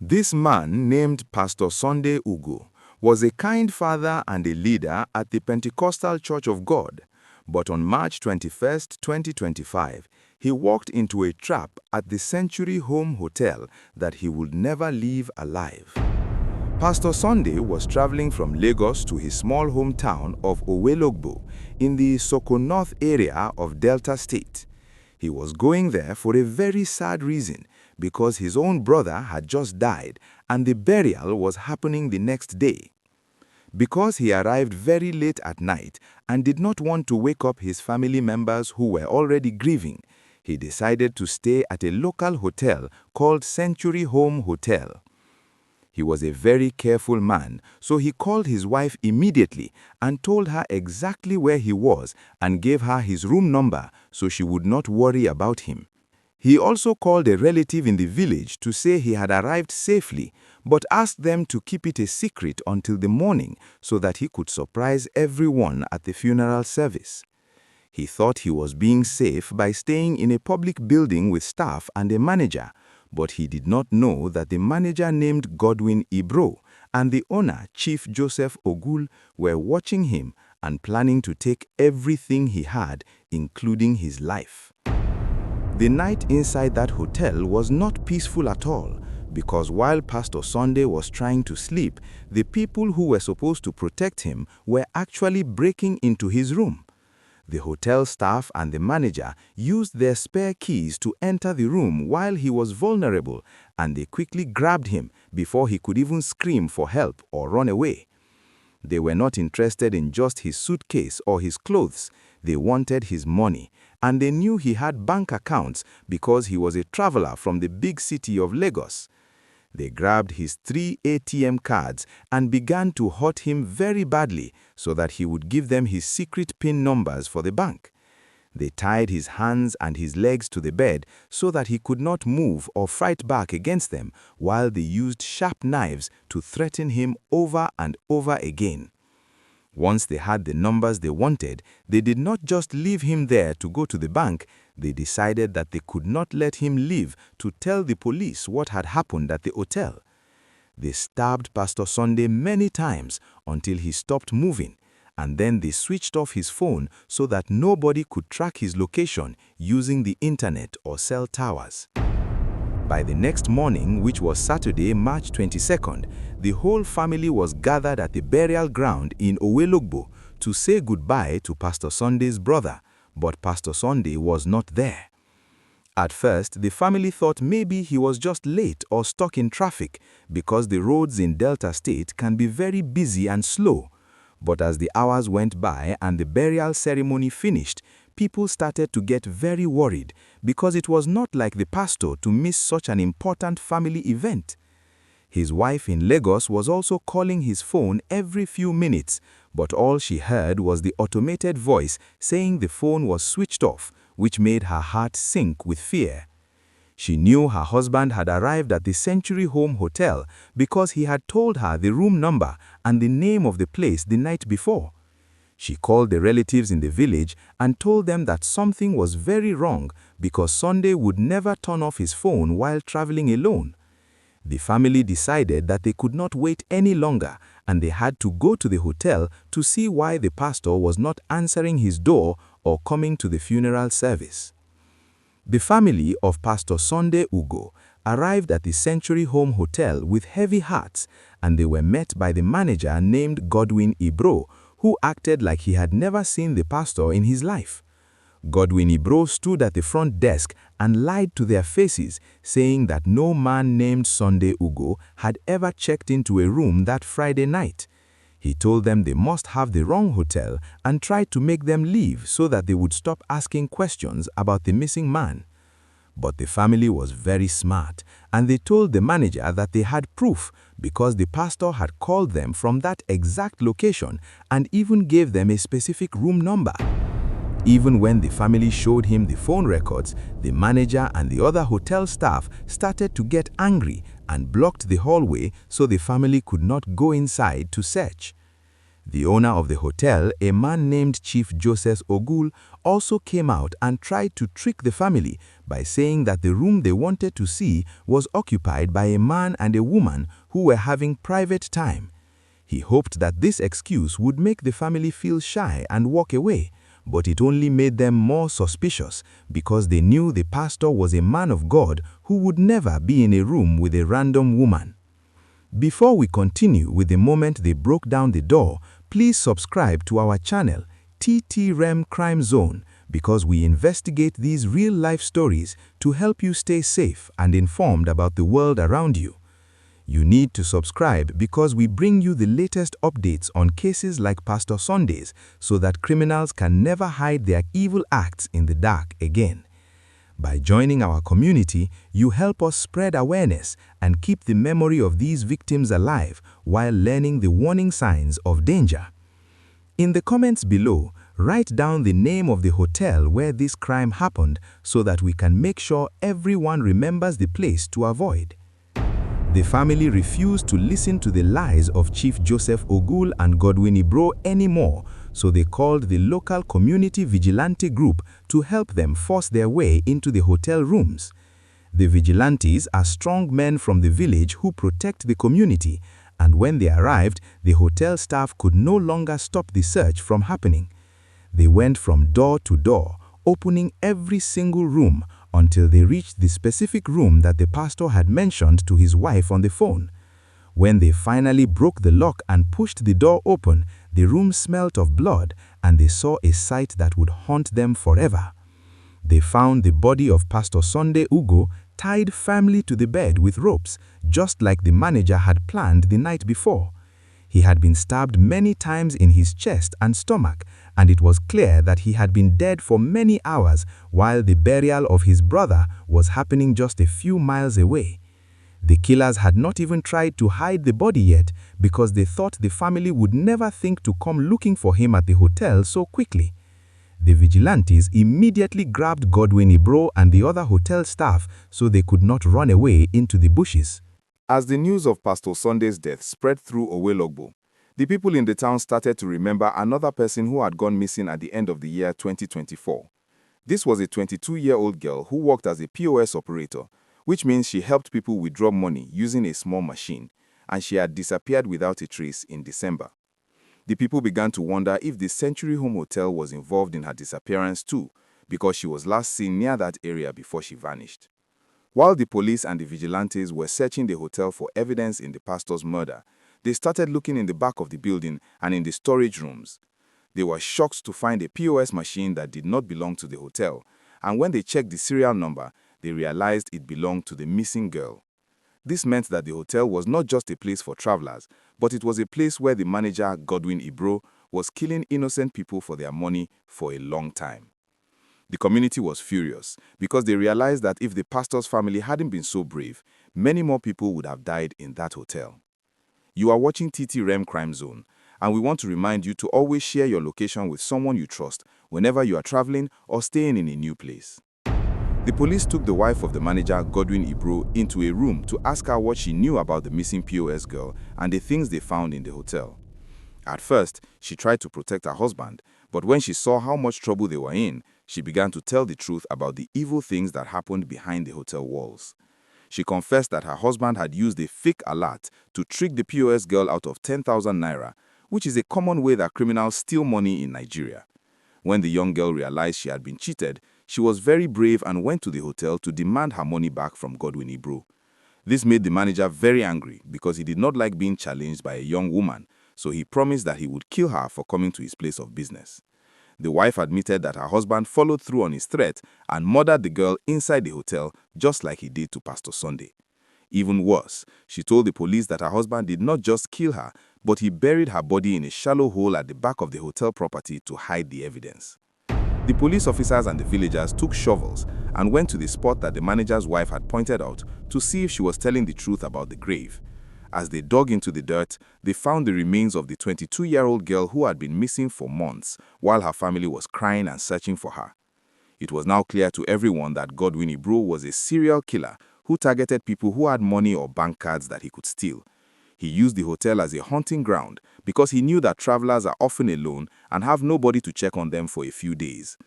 This man, named Pastor Sunday Ugo, was a kind father and a leader at the Pentecostal Church of God. But on March 21, 2025, he walked into a trap at the Century Home Hotel that he would never leave alive. Pastor Sunday was traveling from Lagos to his small hometown of Owelogbo in the Soko North area of Delta State. He was going there for a very sad reason because his own brother had just died and the burial was happening the next day. Because he arrived very late at night and did not want to wake up his family members who were already grieving, he decided to stay at a local hotel called Century Home Hotel. He was a very careful man, so he called his wife immediately and told her exactly where he was and gave her his room number so she would not worry about him. He also called a relative in the village to say he had arrived safely, but asked them to keep it a secret until the morning so that he could surprise everyone at the funeral service. He thought he was being safe by staying in a public building with staff and a manager, but he did not know that the manager named Godwin Ibro and the owner, Chief Joseph Ogul, were watching him and planning to take everything he had, including his life. The night inside that hotel was not peaceful at all, because while Pastor Sunday was trying to sleep, the people who were supposed to protect him were actually breaking into his room. The hotel staff and the manager used their spare keys to enter the room while he was vulnerable, and they quickly grabbed him before he could even scream for help or run away. They were not interested in just his suitcase or his clothes. They wanted his money, and they knew he had bank accounts because he was a traveler from the big city of Lagos. They grabbed his 3 ATM cards and began to hurt him very badly so that he would give them his secret PIN numbers for the bank. They tied his hands and his legs to the bed so that he could not move or fight back against them, while they used sharp knives to threaten him over and over again. Once they had the numbers they wanted, they did not just leave him there to go to the bank. They decided that they could not let him leave to tell the police what had happened at the hotel. They stabbed Pastor Sunday many times until he stopped moving, and then they switched off his phone so that nobody could track his location using the internet or cell towers. By the next morning, which was Saturday, March 22nd, the whole family was gathered at the burial ground in Owelogbo to say goodbye to Pastor Sunday's brother, but Pastor Sunday was not there. At first, the family thought maybe he was just late or stuck in traffic because the roads in Delta State can be very busy and slow. But as the hours went by and the burial ceremony finished, people started to get very worried because it was not like the pastor to miss such an important family event. His wife in Lagos was also calling his phone every few minutes, but all she heard was the automated voice saying the phone was switched off, which made her heart sink with fear. She knew her husband had arrived at the Century Home Hotel because he had told her the room number and the name of the place the night before. She called the relatives in the village and told them that something was very wrong because Sunday would never turn off his phone while traveling alone. The family decided that they could not wait any longer and they had to go to the hotel to see why the pastor was not answering his door or coming to the funeral service. The family of Pastor Sunday Ugo arrived at the Century Home Hotel with heavy hearts, and they were met by the manager named Godwin Ibro, who acted like he had never seen the pastor in his life. Godwin Ibro stood at the front desk and lied to their faces, saying that no man named Sunday Ugo had ever checked into a room that Friday night. He told them they must have the wrong hotel and tried to make them leave so that they would stop asking questions about the missing man. But the family was very smart, and they told the manager that they had proof because the pastor had called them from that exact location and even gave them a specific room number. Even when the family showed him the phone records, the manager and the other hotel staff started to get angry and blocked the hallway so the family could not go inside to search. The owner of the hotel, a man named Chief Joseph Ogul, also came out and tried to trick the family by saying that the room they wanted to see was occupied by a man and a woman who were having private time. He hoped that this excuse would make the family feel shy and walk away, but it only made them more suspicious because they knew the pastor was a man of God who would never be in a room with a random woman. Before we continue with the moment they broke down the door, please subscribe to our channel, TTREM Crime Zone, because we investigate these real-life stories to help you stay safe and informed about the world around you. You need to subscribe because we bring you the latest updates on cases like Pastor Sunday's so that criminals can never hide their evil acts in the dark again. By joining our community, you help us spread awareness and keep the memory of these victims alive while learning the warning signs of danger. In the comments below, write down the name of the hotel where this crime happened so that we can make sure everyone remembers the place to avoid. The family refused to listen to the lies of Chief Joseph Ogul and Godwin Ibro anymore, so they called the local community vigilante group to help them force their way into the hotel rooms. The vigilantes are strong men from the village who protect the community, and when they arrived, the hotel staff could no longer stop the search from happening. They went from door to door, opening every single room until they reached the specific room that the pastor had mentioned to his wife on the phone. When they finally broke the lock and pushed the door open, the room smelt of blood and they saw a sight that would haunt them forever. They found the body of Pastor Sunday Ugo tied firmly to the bed with ropes, just like the manager had planned the night before. He had been stabbed many times in his chest and stomach, and it was clear that he had been dead for many hours while the burial of his brother was happening just a few miles away. The killers had not even tried to hide the body yet because they thought the family would never think to come looking for him at the hotel so quickly. The vigilantes immediately grabbed Godwin Ibro and the other hotel staff so they could not run away into the bushes. As the news of Pastor Sunday's death spread through Owelogbo, the people in the town started to remember another person who had gone missing at the end of the year 2024. This was a 22-year-old girl who worked as a POS operator, which means she helped people withdraw money using a small machine, and she had disappeared without a trace in December. The people began to wonder if the Century Home Hotel was involved in her disappearance too, because she was last seen near that area before she vanished. While the police and the vigilantes were searching the hotel for evidence in the pastor's murder, they started looking in the back of the building and in the storage rooms. They were shocked to find a POS machine that did not belong to the hotel, and when they checked the serial number, they realized it belonged to the missing girl. This meant that the hotel was not just a place for travelers, but it was a place where the manager, Godwin Ibro, was killing innocent people for their money for a long time. The community was furious because they realized that if the pastor's family hadn't been so brave, many more people would have died in that hotel. You are watching TTREM Crime Zone, and we want to remind you to always share your location with someone you trust whenever you are traveling or staying in a new place. The police took the wife of the manager, Godwin Ibro, into a room to ask her what she knew about the missing POS girl and the things they found in the hotel. At first, she tried to protect her husband, but when she saw how much trouble they were in, she began to tell the truth about the evil things that happened behind the hotel walls. She confessed that her husband had used a fake alert to trick the POS girl out of 10,000 naira, which is a common way that criminals steal money in Nigeria. When the young girl realized she had been cheated, she was very brave and went to the hotel to demand her money back from Godwin Ibro. This made the manager very angry because he did not like being challenged by a young woman, so he promised that he would kill her for coming to his place of business. The wife admitted that her husband followed through on his threat and murdered the girl inside the hotel just like he did to Pastor Sunday. Even worse, she told the police that her husband did not just kill her, but he buried her body in a shallow hole at the back of the hotel property to hide the evidence. The police officers and the villagers took shovels and went to the spot that the manager's wife had pointed out to see if she was telling the truth about the grave. As they dug into the dirt, they found the remains of the 22-year-old girl who had been missing for months while her family was crying and searching for her. It was now clear to everyone that Godwin Ibro was a serial killer who targeted people who had money or bank cards that he could steal. He used the hotel as a hunting ground because he knew that travelers are often alone and have nobody to check on them for a few days.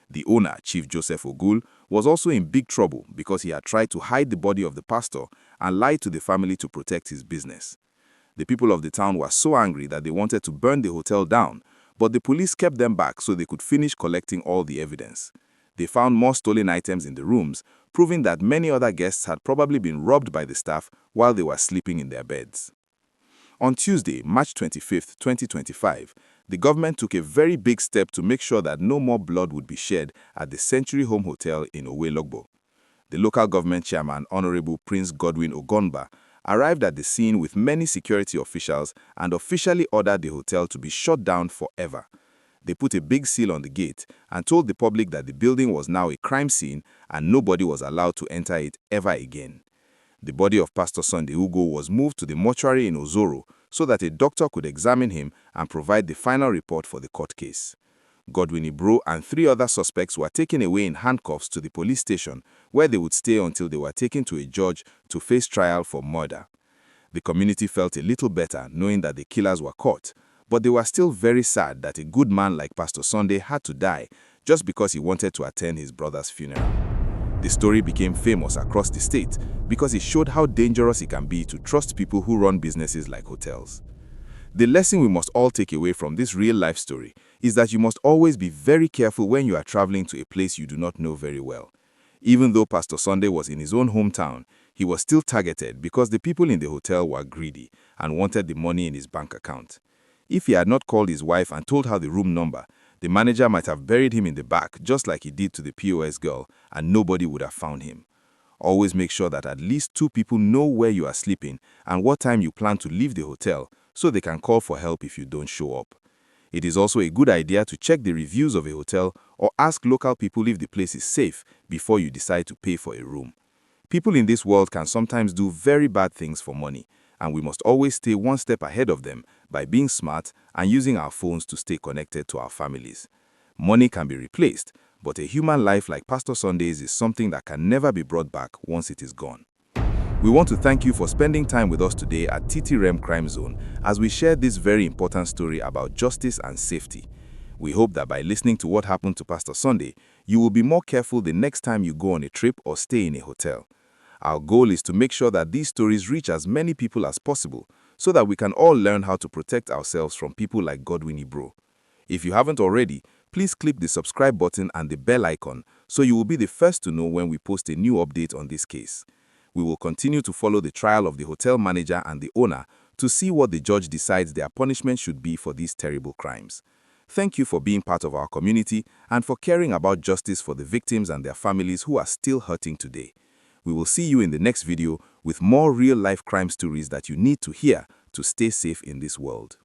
The owner, Chief Joseph Ogul, was also in big trouble because he had tried to hide the body of the pastor and lied to the family to protect his business. The people of the town were so angry that they wanted to burn the hotel down, but the police kept them back so they could finish collecting all the evidence. They found more stolen items in the rooms, proving that many other guests had probably been robbed by the staff while they were sleeping in their beds. On Tuesday, March 25, 2025, the government took a very big step to make sure that no more blood would be shed at the Century Home Hotel in Owe-Logbo. The local government chairman, Honorable Prince Godwin Ogonba, arrived at the scene with many security officials and officially ordered the hotel to be shut down forever. They put a big seal on the gate and told the public that the building was now a crime scene and nobody was allowed to enter it ever again. The body of Pastor Sunday Ugo was moved to the mortuary in Ozoro so that a doctor could examine him and provide the final report for the court case. Godwin Ibro and 3 other suspects were taken away in handcuffs to the police station, where they would stay until they were taken to a judge to face trial for murder. The community felt a little better knowing that the killers were caught, but they were still very sad that a good man like Pastor Sunday had to die just because he wanted to attend his brother's funeral. The story became famous across the state because it showed how dangerous it can be to trust people who run businesses like hotels. The lesson we must all take away from this real-life story is that you must always be very careful when you are traveling to a place you do not know very well. Even though Pastor Sunday was in his own hometown, he was still targeted because the people in the hotel were greedy and wanted the money in his bank account. If he had not called his wife and told her the room number, the manager might have buried him in the back just like he did to the POS girl, and nobody would have found him. Always make sure that at least 2 people know where you are sleeping and what time you plan to leave the hotel so they can call for help if you don't show up. It is also a good idea to check the reviews of a hotel or ask local people if the place is safe before you decide to pay for a room. People in this world can sometimes do very bad things for money, and we must always stay one step ahead of them by being smart and using our phones to stay connected to our families. Money can be replaced, but a human life like Pastor Sunday's is something that can never be brought back once it is gone. We want to thank you for spending time with us today at TTREM Crime Zone as we share this very important story about justice and safety. We hope that by listening to what happened to Pastor Sunday, you will be more careful the next time you go on a trip or stay in a hotel. Our goal is to make sure that these stories reach as many people as possible so that we can all learn how to protect ourselves from people like Godwin Ibro. If you haven't already, please click the subscribe button and the bell icon so you will be the first to know when we post a new update on this case. We will continue to follow the trial of the hotel manager and the owner to see what the judge decides their punishment should be for these terrible crimes. Thank you for being part of our community and for caring about justice for the victims and their families who are still hurting today. We will see you in the next video with more real-life crime stories that you need to hear to stay safe in this world.